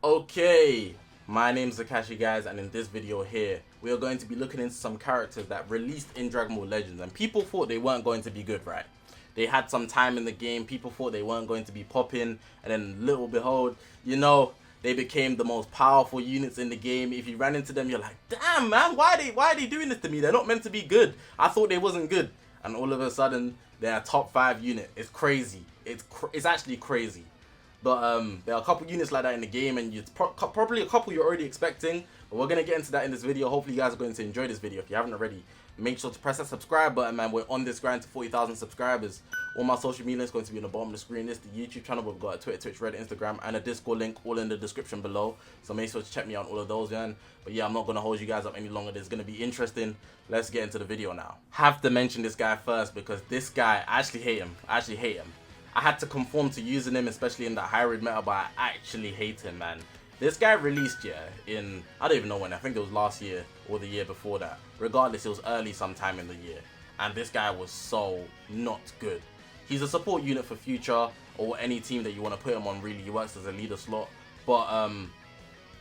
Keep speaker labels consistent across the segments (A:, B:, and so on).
A: Okay, my name's Zakashi, guys, and in this video here, we are going to be looking into some characters that released in Dragon Ball Legends, and people thought they weren't going to be good, right? They had some time in the game, people thought they weren't going to be popping, and then little behold, you know, they became the most powerful units in the game. If you ran into them, you're like, damn man, why are they doing this to me? They're not meant to be good. I thought they wasn't good. And all of a sudden, they're a top 5 unit. It's crazy. It's actually crazy. But there are a couple units like that in the game, and it's probably a couple you're already expecting. But we're going to get into that in this video. Hopefully you guys are going to enjoy this video. If you haven't already, make sure to press that subscribe button, man. We're on this grind to 40,000 subscribers. All my social media is going to be on the bottom of the screen. This is the YouTube channel. We've got a Twitter, Twitch, Reddit, Instagram, and a Discord link all in the description below. So make sure to check me out on all of those, man. But yeah, I'm not going to hold you guys up any longer. It's going to be interesting. Let's get into the video now. Have to mention this guy first because this guy, I actually hate him. I had to conform to using him, especially in the hybrid meta, but I actually hate him, man. This guy released, in, I don't even know when, I think it was last year or the year before that. Regardless, it was early sometime in the year. And this guy was so not good. He's a support unit for Future or any team that you want to put him on, really. He works as a leader slot. But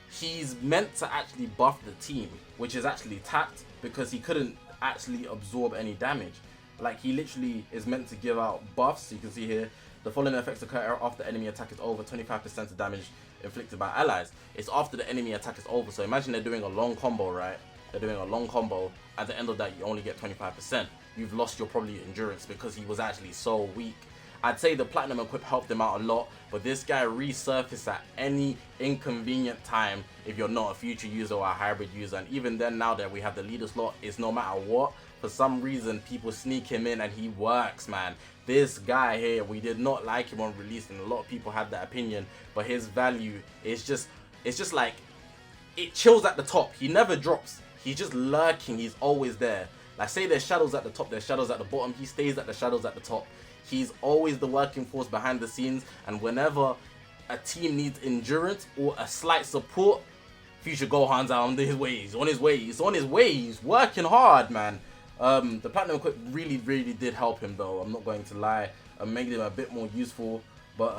A: he's meant to actually buff the team, which is actually tapped because he couldn't actually absorb any damage. Like, he literally is meant to give out buffs. You can see here, the following effects occur after enemy attack is over, 25% of damage inflicted by allies. It's after the enemy attack is over. So imagine they're doing a long combo, right? They're doing a long combo. At the end of that, you only get 25%. You've lost your probably endurance because he was actually so weak. I'd say the platinum equip helped him out a lot, but this guy resurfaced at any inconvenient time if you're not a Future user or a hybrid user. And even then, now that we have the leader slot, it's no matter what. For some reason, people sneak him in and he works, man. This guy here, we did not like him on release, and a lot of people had that opinion, but his value is just, it's just like, it chills at the top. He never drops. He's just lurking. He's always there. Like, say there's shadows at the top, there's shadows at the bottom. He stays at the shadows at the top. He's always the working force behind the scenes, and whenever a team needs endurance or a slight support, Future Gohan's on his way. He's on his way. He's on his way. He's working hard, man. The platinum equip really did help him, though. I'm not going to lie. Making him a bit more useful, but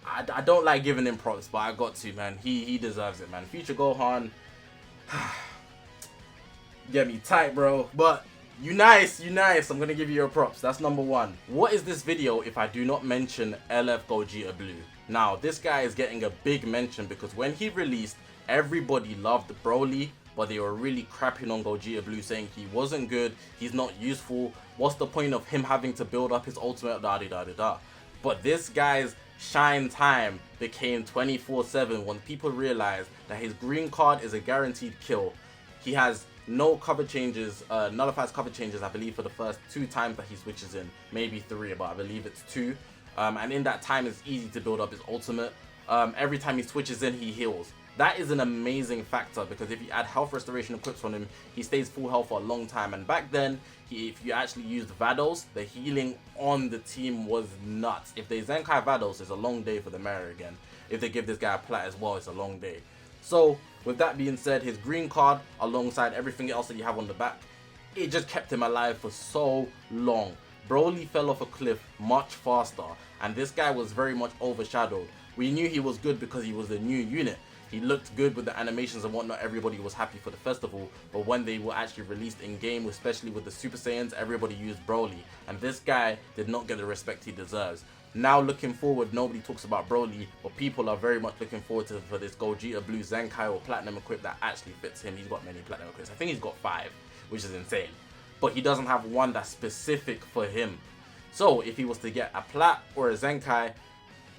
A: I don't like giving him props, but I got to, man. He deserves it, man. Future Gohan, get me tight, bro. But you nice. I'm gonna give you your props. That's number one. What is this video if I do not mention LF Gogeta Blue? Now, this guy is getting a big mention because when he released, everybody loved Broly, but they were really crapping on Gogeta Blue, saying he wasn't good, he's not useful, what's the point of him having to build up his ultimate, da-da-da-da-da. But this guy's shine time became 24/7 when people realized that his green card is a guaranteed kill. He has no cover changes, nullifies cover changes, I believe, for the first 2 times that he switches in, maybe 3, but I believe it's 2. And in that time, it's easy to build up his ultimate. Every time he switches in, he heals. That is an amazing factor because if you add health restoration equips on him, he stays full health for a long time. And back then, if you actually used Vados, the healing on the team was nuts. If they Zenkai Vados, it's a long day for the Mary again. If they give this guy a plat as well, it's a long day. So with that being said, his green card alongside everything else that you have on the back, it just kept him alive for so long. Broly fell off a cliff much faster, and this guy was very much overshadowed. We knew he was good because he was a new unit. He looked good with the animations and whatnot. Everybody was happy for the festival, but when they were actually released in game, especially with the Super Saiyans, everybody used Broly, and this guy did not get the respect he deserves. Now looking forward, nobody talks about Broly, but people are very much looking forward to for this Gogeta Blue Zenkai or Platinum equip that actually fits him. He's got many Platinum equips. I think he's got 5, which is insane. But he doesn't have one that's specific for him. So if he was to get a Plat or a Zenkai,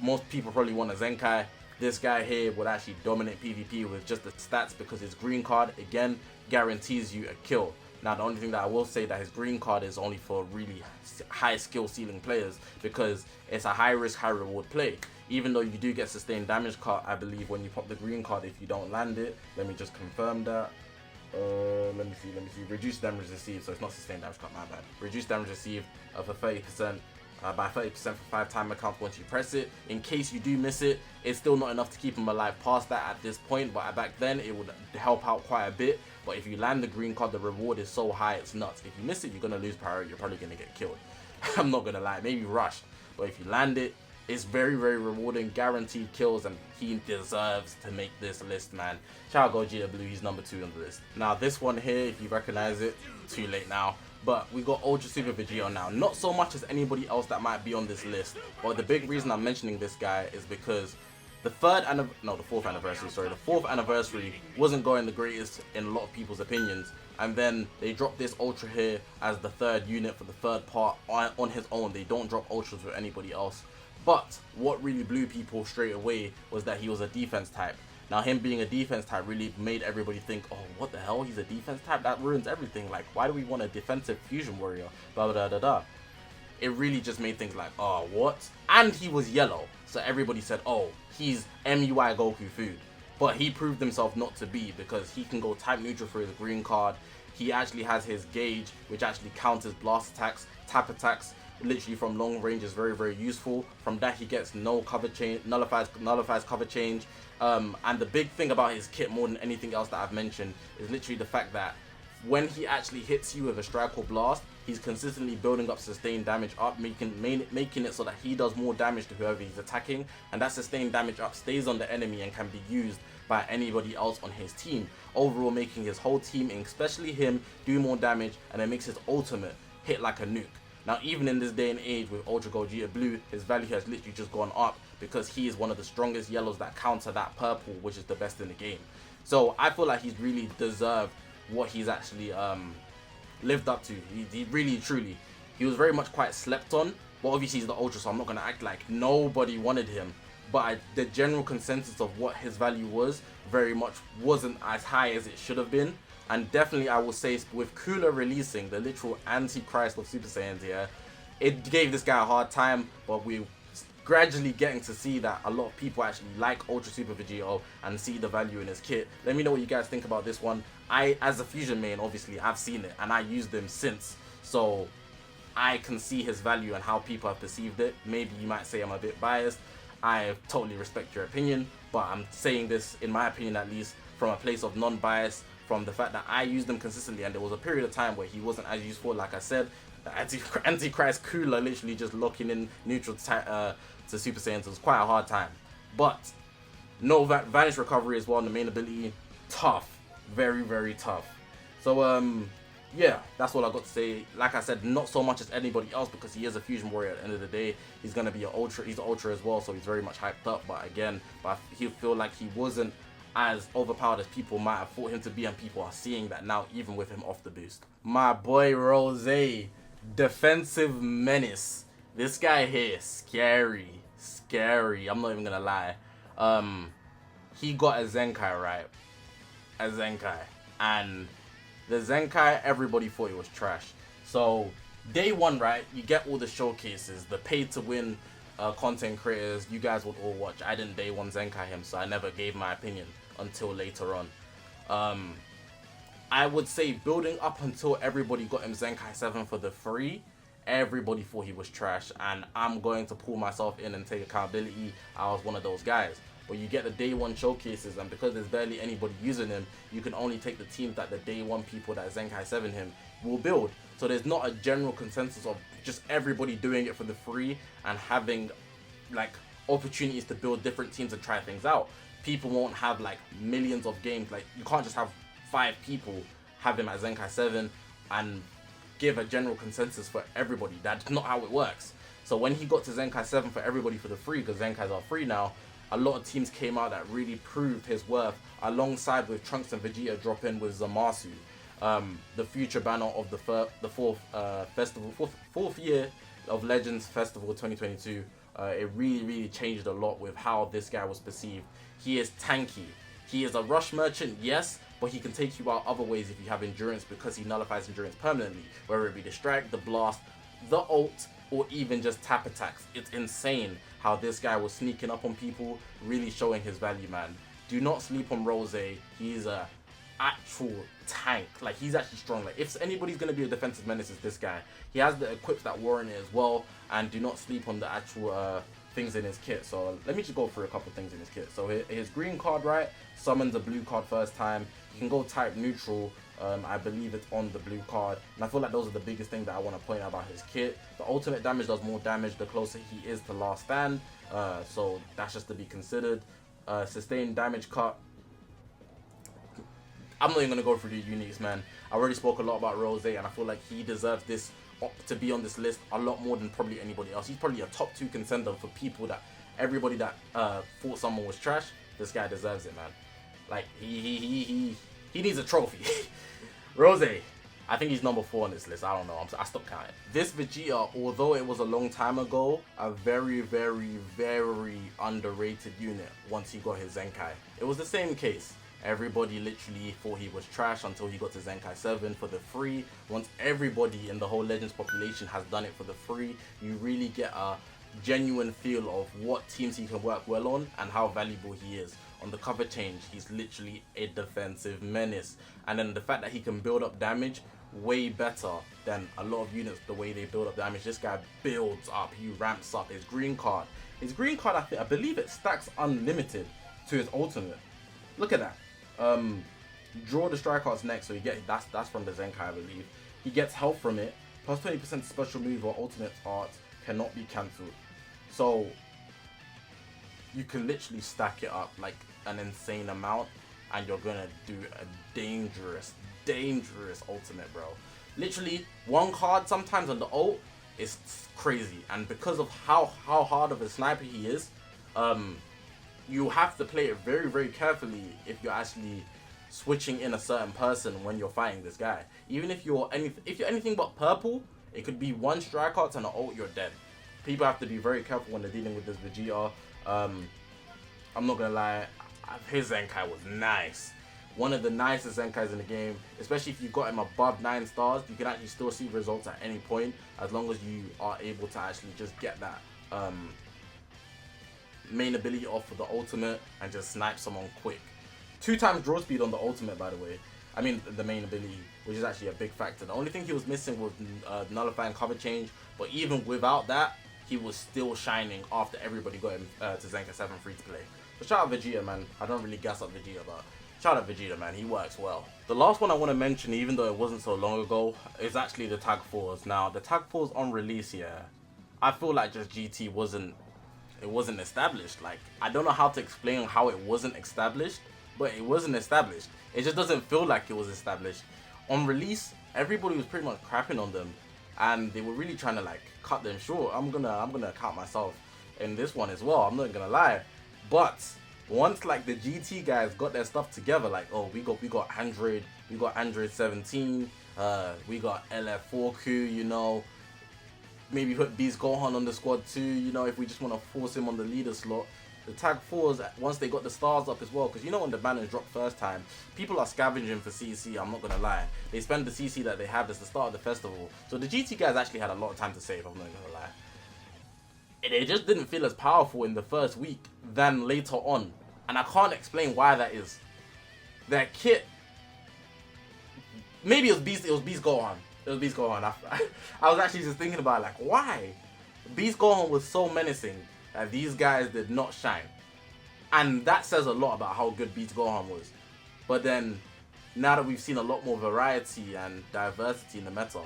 A: most people probably want a Zenkai. This guy here would actually dominate PvP with just the stats because his green card, again, guarantees you a kill. Now, the only thing that I will say that his green card is only for really high skill ceiling players because it's a high risk, high reward play. Even though you do get sustained damage card, I believe, when you pop the green card if you don't land it. Let me just confirm that. Let me see. Reduced damage received, so it's not sustained damage card, my bad. Reduced damage received for 30%. By 30% for 5 timer counts once you press it. In case you do miss it, it's still not enough to keep him alive past that at this point, but back then it would help out quite a bit. But if you land the green card, the reward is so high, it's nuts. If you miss it, you're going to lose priority, you're probably going to get killed. I'm not going to lie, maybe rush, but if you land it, It's very, very rewarding, guaranteed kills, and he deserves to make this list, man. Shout out Gogeta Blue, he's number 2 on the list. Now this one here, if you recognize it, too late now. But we got Ultra Super Vegito now. Not so much as anybody else that might be on this list, but the big reason I'm mentioning this guy is because the fourth anniversary wasn't going the greatest in a lot of people's opinions, and then they dropped this Ultra here as the 3rd unit for the 3rd part on his own. They don't drop Ultras with anybody else. But what really blew people straight away was that he was a defense type. Now him being a defense type really made everybody think, oh, what the hell, he's a defense type? That ruins everything. Like, why do we want a defensive fusion warrior? Blah, blah, blah, blah. It really just made things like, oh, what? And he was yellow, so everybody said, oh, he's MUI Goku food. But he proved himself not to be, because he can go type neutral for his green card. He actually has his gauge, which actually counters blast attacks, tap attacks, literally from long range is very, very useful. From that he gets no cover change, nullifies cover change. And the big thing about his kit, more than anything else that I've mentioned, is literally the fact that when he actually hits you with a strike or blast, he's consistently building up sustained damage up, making it so that he does more damage to whoever he's attacking, and that sustained damage up stays on the enemy and can be used by anybody else on his team, overall making his whole team, and especially him, do more damage, and it makes his ultimate hit like a nuke. Now even in this day and age with Ultra Gogeta Blue, his value has literally just gone up because he is one of the strongest yellows that counter that purple, which is the best in the game. So I feel like he's really deserved what he's actually lived up to. He really, truly, he was very much quite slept on, but obviously he's the Ultra, so I'm not going to act like nobody wanted him. But the general consensus of what his value was very much wasn't as high as it should have been. And definitely I will say, with Cooler releasing the literal antichrist of Super Saiyans here, it gave this guy a hard time, but we're gradually getting to see that a lot of people actually like Ultra Super Vegito and see the value in his kit. Let me know what you guys think about this one. I, as a Fusion main, obviously, I've seen it and I used them since, so I can see his value and how people have perceived it. Maybe you might say I'm a bit biased. I totally respect your opinion, but I'm saying this, in my opinion at least, from a place of non-bias, from the fact that I used them consistently, and there was a period of time where he wasn't as useful. Like I said, Antichrist Cooler literally just locking in neutral to Super Saiyans was quite a hard time. But no Vanish Recovery as well, the main ability, tough, very, very tough. So yeah, that's all I got to say. Like I said, not so much as anybody else, because he is a Fusion Warrior at the end of the day. He's gonna be an Ultra, he's an Ultra as well, so he's very much hyped up. But again, he feel like he wasn't as overpowered as people might have thought him to be, and people are seeing that now even with him off the boost. My boy Rose, defensive menace. This guy here, scary, I'm not even gonna lie. He got a Zenkai, right? A Zenkai, and the Zenkai, everybody thought it was trash. So day one, right, you get all the showcases, the pay to win content creators, you guys would all watch. I didn't day one Zenkai him, so I never gave my opinion until later on. I would say building up until everybody got him Zenkai 7 for the free, everybody thought he was trash, and I'm going to pull myself in and take accountability. I was one of those guys. But you get the day one showcases, and because there's barely anybody using him, you can only take the teams that the day one people that Zenkai 7 him will build. So there's not a general consensus of just everybody doing it for the free and having like opportunities to build different teams and try things out. People won't have like millions of games. Like, you can't just have 5 people have him at Zenkai 7 and give a general consensus for everybody. That's not how it works. So when he got to Zenkai 7 for everybody for the free, because Zenkais are free now, a lot of teams came out that really proved his worth, alongside with Trunks and Vegeta drop in with Zamasu, the future banner of the fourth year of Legends Festival 2022. It really changed a lot with how this guy was perceived. He is tanky. He is a rush merchant, yes, but he can take you out other ways if you have endurance, because he nullifies endurance permanently, whether it be the strike, the blast, the ult, or even just tap attacks. It's insane how this guy was sneaking up on people, really showing his value, man. Do not sleep on Rose. He's a actual tank. Like, he's actually strong. Like, if anybody's going to be a defensive menace, it's this guy. He has the equips that warrant it as well, and do not sleep on the actual things in his kit. So let me just go through a couple things in his kit. So his green card, right, summons a blue card first time. He can go type neutral. I believe it's on the blue card, and I feel like those are the biggest thing that I want to point out about his kit. The ultimate damage does more damage the closer he is to last stand, so that's just to be considered. Sustained damage cut, I'm not even gonna go through the uniques, man. I already spoke a lot about Rose, and I feel like he deserves this to be on this list a lot more than probably anybody else. He's probably a top 2 contender for people that everybody that thought someone was trash. This guy deserves it, man. Like he needs a trophy. Rose, I think he's number 4 on this list. I don't know. I stopped counting. This Vegeta, although it was a long time ago, a very, very, very underrated unit once he got his Zenkai. It was the same case. Everybody literally thought he was trash until he got to Zenkai 7 for the free. Once everybody in the whole Legends population has done it for the free, you really get a genuine feel of what teams he can work well on and how valuable he is. On the cover change, he's literally a defensive menace. And then the fact that he can build up damage way better than a lot of units, the way they build up damage. This guy builds up, he ramps up. His green card, I believe it stacks unlimited to his ultimate. Look at that. Draw the strikeouts next, so you get that's from the Zenkai, I believe. He gets health from it, plus 20% special move or ultimate art cannot be cancelled. So you can literally stack it up like an insane amount, and you're gonna do a dangerous ultimate, bro. Literally, one card sometimes on the ult is crazy, and because of how hard of a sniper he is, you have to play it very, very carefully if you're actually switching in a certain person when you're fighting this guy. Even if you're anything but purple, it could be one strikeout and an ult, you're dead. People have to be very careful when they're dealing with this Vegeta. I'm not gonna lie, his Zenkai was nice. One of the nicest Zenkais in the game, especially if you got him above 9 stars. You can actually still see results at any point, as long as you are able to actually just get that main ability off for the ultimate and just snipe someone quick. 2 times draw speed on the ultimate, by the way. I mean the main ability, which is actually a big factor. The only thing he was missing was nullifying cover change, but even without that, he was still shining after everybody got him to Zenkai 7 free to play. So shout out Vegeta, man. I don't really gas up Vegeta, but shout out Vegeta, man. He works well. The last one I want to mention, even though it wasn't so long ago, is actually the Tag 4s. Now, the Tag 4s on release, yeah, I feel like just GT wasn't established. Like, I don't know how to explain how it wasn't established, but it wasn't established. It just doesn't feel like it was established. On release, everybody was pretty much crapping on them, and they were really trying to like cut them short. I'm gonna count myself in this one as well. I'm not gonna lie, but once like the GT guys got their stuff together, like, oh, we got Android 17, we got LF4Q, you know. Maybe put Beast Gohan on the squad too, you know, if we just want to force him on the leader slot. The Tag 4s, once they got the stars up as well, because you know when the banners dropped first time, people are scavenging for CC, I'm not going to lie. They spend the CC that they have as the start of the festival. So the GT guys actually had a lot of time to save, I'm not going to lie. They just didn't feel as powerful in the first week than later on. And I can't explain why that is. Their kit, maybe it was Beast Gohan. It was Beast Gohan. I was actually just thinking about like, why? Beast Gohan was so menacing that these guys did not shine. And that says a lot about how good Beast Gohan was. But then, now that we've seen a lot more variety and diversity in the meta,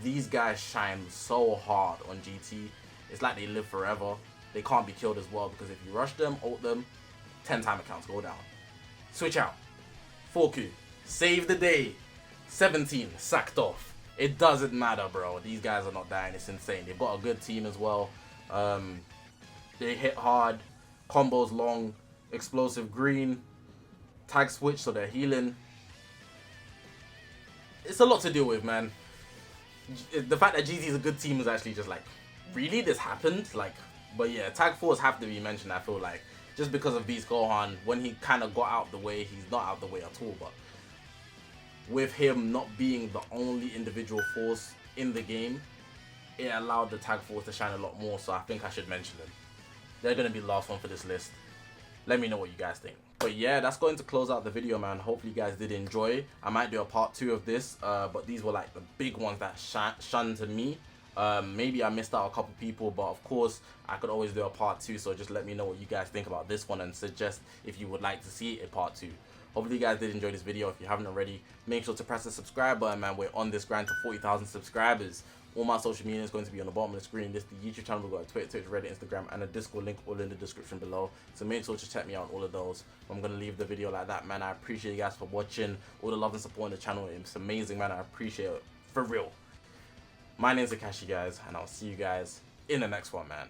A: these guys shine so hard on GT. It's like they live forever. They can't be killed as well, because if you rush them, ult them, 10-time accounts go down. Switch out. 4Q. Save the day. 17 sacked off. It doesn't matter, bro. These guys are not dying. It's insane. They've got a good team as well. They hit hard, combos long, explosive green, tag switch, so they're healing. It's a lot to deal with, man. The fact that GT is a good team is actually just like, really, this happened? Like, but yeah, tag 4s have to be mentioned, I feel like, just because of Beast Gohan. When he kind of got out the way, he's not out the way at all, but with him not being the only individual force in the game, it allowed the Tag 4s to shine a lot more, so I think I should mention them. They're going to be the last one for this list. Let me know what you guys think. But yeah, that's going to close out the video, man. Hopefully you guys did enjoy. I might do a part 2 of this, but these were like the big ones that shunned to me. Maybe I missed out a couple people, but of course I could always do a part 2, so just let me know what you guys think about this one and suggest if you would like to see it in part 2. Hopefully you guys did enjoy this video. If you haven't already, make sure to press the subscribe button, man. We're on this grind to 40,000 subscribers. All my social media is going to be on the bottom of the screen. This is the YouTube channel. We've got a Twitter, Reddit, Instagram, and a Discord link all in the description below. So make sure to check me out on all of those. I'm going to leave the video like that, man. I appreciate you guys for watching. All the love and support on the channel. It's amazing, man. I appreciate it. For real. My name's Zakashi, guys, and I'll see you guys in the next one, man.